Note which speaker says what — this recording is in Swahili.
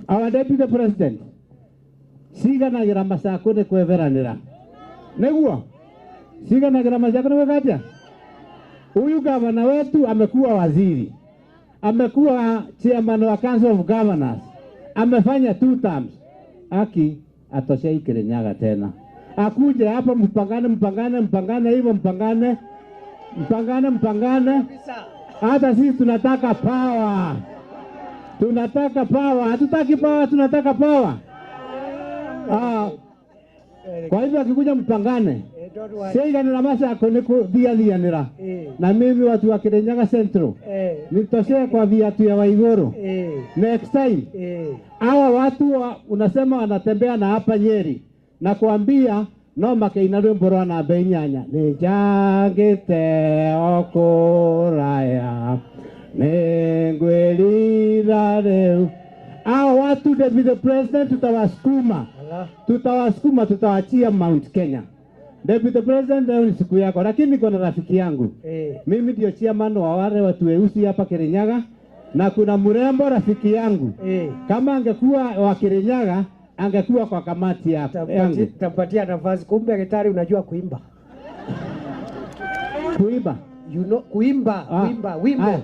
Speaker 1: Our Deputy President, siganagira masako ne kweveranira. Neguo? Siganagira masako ne wekatia? Huyu gavana wetu amekuwa waziri. Amekuwa chairman wa Council of Governors. Amefanya 2 terms. Aki atoshei Kirinyaga tena. Akuje hapa mpangane hivyo mpangane. Hata sisi tunataka power. Tunataka power. Hatutaki power, tunataka power. Kwa hivyo akikuja mpangane. Sasa na masa yako niko dialianira. Na mimi watu wa Kirinyaga Central. Nitoshee kwa viatu ya Waiguru. Next time. Hawa watu unasema wanatembea na hapa Nyeri. Na kuambia no makeina rwimbo na benyanya. Nijagite okuraya. Nengwelira reu. Hawa watu Deputy President tutawasukuma. Tutawachia Mount Kenya. Deputy President leo ni siku yako, lakini niko na rafiki yangu. Mimi ndio chairman wa wale watu weusi hapa Kirinyaga na kuna mrembo rafiki yangu. Kama angekuwa wa Kirinyaga angekuwa kwa kamati hapa.
Speaker 2: Tampatia nafasi. Kumbe Gitari unajua kuimba.
Speaker 1: Kuimba?
Speaker 2: You know kuimba, wimbo.